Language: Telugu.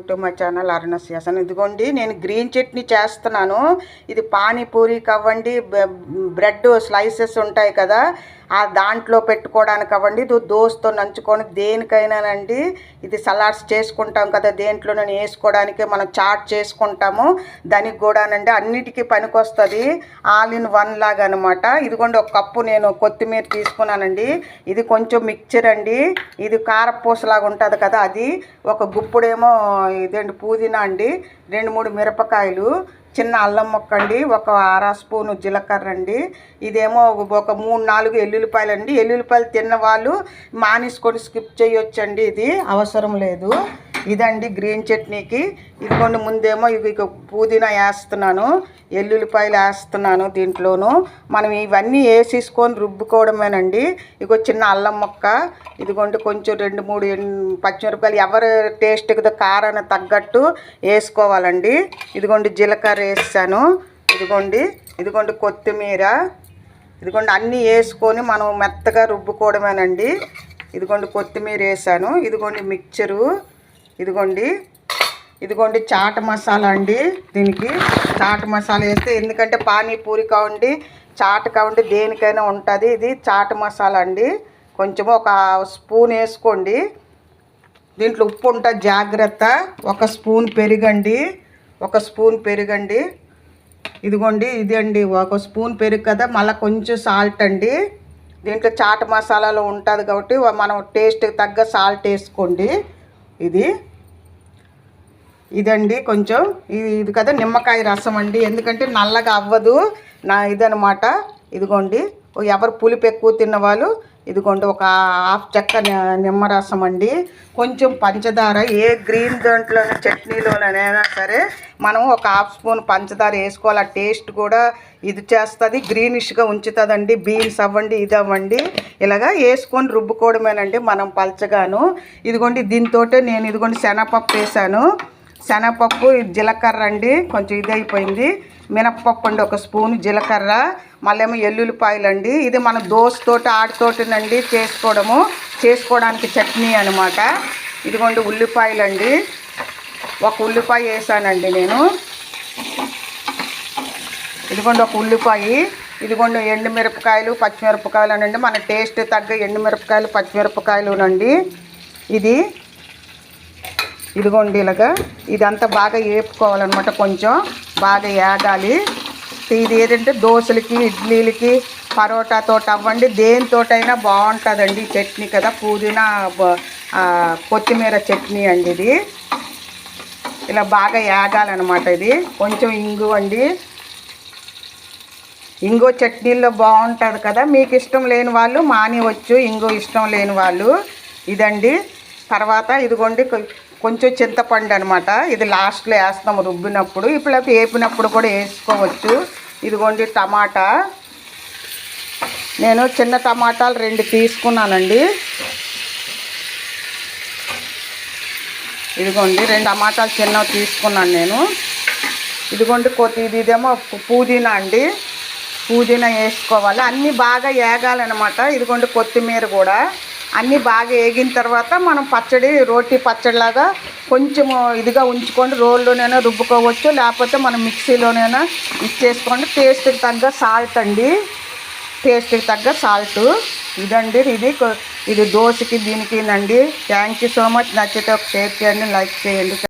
టు మై ఛానల్ అరుణస్ యాసన్. ఇదిగోండి నేను గ్రీన్ చట్నీ చేస్తున్నాను. ఇది పానీపూరి అవ్వండి, బ్రెడ్ స్లైసెస్ ఉంటాయి కదా, ఆ దాంట్లో పెట్టుకోవడానికి అవ్వండి, దోసతో నంచుకొని దేనికైనానండి. ఇది సలాడ్స్ చేసుకుంటాం కదా, దేంట్లోనే వేసుకోవడానికే మనం చాట్ చేసుకుంటాము, దానికి కూడానండి అన్నిటికీ పనికొస్తుంది. ఆల్ ఇన్ వన్ లాగా అనమాట. ఇదిగోండి ఒక కప్పు నేను కొత్తిమీర తీసుకున్నానండి. ఇది కొంచెం మిక్చర్ అండి. ఇది కారపూసలాగా ఉంటుంది కదా, అది ఒక గుప్పుడేమో ఇదండి పుదీనా అండి, 2-3 మిరపకాయలు, చిన్న అల్లం ముక్క అండి, ఒక అర స్పూను జీలకర్ర అండి, ఇదేమో ఒక 3-4 ఎల్లుల్లిపాయలు అండి. ఎల్లుల్లిపాయలు తిన్న వాళ్ళు మానేసుకొని స్కిప్ చేయొచ్చండి, ఇది అవసరం లేదు. ఇదండి గ్రీన్ చట్నీకి. ఇదిగోండి ముందేమో ఇవి పుదీనా వేస్తున్నాను, ఎల్లుల్లిపాయలు వేస్తున్నాను దీంట్లోనూ. మనం ఇవన్నీ వేసేసుకొని రుబ్బుకోవడమేనండి. ఇగో చిన్న అల్లం ముక్క, ఇదిగోండి కొంచెం 2-3 పచ్చిమిరపకాయలు, ఎవరి టేస్ట్కి కారాన్ని తగ్గట్టు వేసుకోవాలండి. ఇదిగోండి జీలకర్ర వేసాను, ఇదిగోండి కొత్తిమీర, ఇదిగోండి అన్నీ వేసుకొని మనం మెత్తగా రుబ్బుకోవడమేనండి. ఇదిగోండి కొత్తిమీర వేసాను, ఇదిగోండి మిక్చరు, ఇదిగోండి చాట్ మసాలా అండి. దీనికి చాట్ మసాలా వేస్తే, ఎందుకంటే పానీపూరి కావండి, చాట్ కావండి, దేనికైనా ఉంటుంది. ఇది చాట్ మసాలా అండి. కొంచెము ఒక స్పూన్ వేసుకోండి. దీంట్లో ఉప్పు ఉంటుంది జాగ్రత్త. ఒక స్పూన్ పెరుగండి, ఇదిగోండి ఇది అండి ఒక స్పూన్ పెరుగు కదా, మళ్ళీ కొంచెం సాల్ట్ అండి. దీంట్లో చాట్ మసాలాలో ఉంటుంది కాబట్టి మనం టేస్ట్కి తగ్గ సాల్ట్ వేసుకోండి. ఇదండి కొంచెం ఇది కదా నిమ్మకాయ రసం అండి, ఎందుకంటే నల్లగా అవ్వదు ఇదనమాట. ఇదిగోండి ఎవరు పులుపు ఎక్కువ తిన్నవాళ్ళు ఇదిగోండి ఒక హాఫ్ చెక్క నిమ్మరసం అండి, కొంచెం పంచదార. ఏ గ్రీన్ దాంట్లోనే చట్నీలోనైనా సరే మనం ఒక హాఫ్ స్పూన్ పంచదార వేసుకోవాలి. ఆ టేస్ట్ కూడా ఇది చేస్తుంది, గ్రీనిష్గా ఉంచుతుందండి. బీన్స్ అవ్వండి, ఇది అవ్వండి, ఇలాగా వేసుకొని రుబ్బుకోవడమేనండి మనం పలచగాను. ఇదిగోండి దీంతో నేను ఇదిగోండి శనగపప్పు వేసాను, శనగపప్పు, జీలకర్ర అండి, కొంచెం ఇది అయిపోయింది, మినప్పప్పు అండి ఒక స్పూన్, జీలకర్ర, మళ్ళీ ఏమో ఎల్లుల్లిపాయలు అండి. ఇది మన దోసతోటి ఆటితోటినండి చేసుకోవడానికి చట్నీ అనమాట. ఇదిగోండి ఉల్లిపాయలు అండి, ఒక ఉల్లిపాయ వేసానండి నేను, ఇదిగోండి ఒక ఉల్లిపాయ, ఇదిగోండి ఎండుమిరపకాయలు, పచ్చిమిరపకాయలు అనండి, మన టేస్ట్ తగ్గ ఎండుమిరపకాయలు, పచ్చిమిరపకాయలునండి. ఇదిగోండి ఇలాగా ఇదంతా బాగా వేపుకోవాలన్నమాట, కొంచెం బాగా వేగాలి. ఇది ఏదంటే దోశలకి, ఇడ్లీలకి, పరోటాతో అవ్వండి, దేనితోటైనా బాగుంటుందండి ఈ చట్నీ కదా, పుదీనా కొత్తిమీర చట్నీ అండి. ఇది ఇలా బాగా వేగాలన్నమాట. ఇది కొంచెం ఇంగు అండి, ఇంగో చట్నీల్లో బాగుంటుంది కదా, మీకు ఇష్టం లేని వాళ్ళు మానేవచ్చు, ఇంగో ఇష్టం లేని వాళ్ళు. ఇదండి తర్వాత ఇదిగోండి కొంచెం చింతపండు అనమాట, ఇది లాస్ట్లో వేస్తాము రుబ్బినప్పుడు, ఇప్పుడు వేపినప్పుడు కూడా వేసుకోవచ్చు. ఇదిగోండి టమాటా, నేను చిన్న టమాటాలు 2 తీసుకున్నానండి. ఇదిగోండి 2 టమాటాలు చిన్నవి తీసుకున్నాను నేను. ఇదిగోండి ఇదేమో పుదీనా అండి, పుదీనా వేసుకోవాలి. అన్నీ బాగా వేగాలన్నమాట. ఇదిగోండి కొత్తిమీర కూడా అన్నీ బాగా వేగిన తర్వాత మనం రోటీ పచ్చడిలాగా కొంచెము ఇదిగా ఉంచుకోండి, రోల్లోనైనా రుబ్బుకోవచ్చు, లేకపోతే మనం మిక్సీలోనైనా ఇచ్చేసుకోండి. టేస్ట్కి తగ్గ సాల్ట్ అండి, ఇదండి. ఇది దోశకి దీనికినండి. Thank you so much. నచ్చితే ఒక షేర్ చేయండి, లైక్ చేయండి.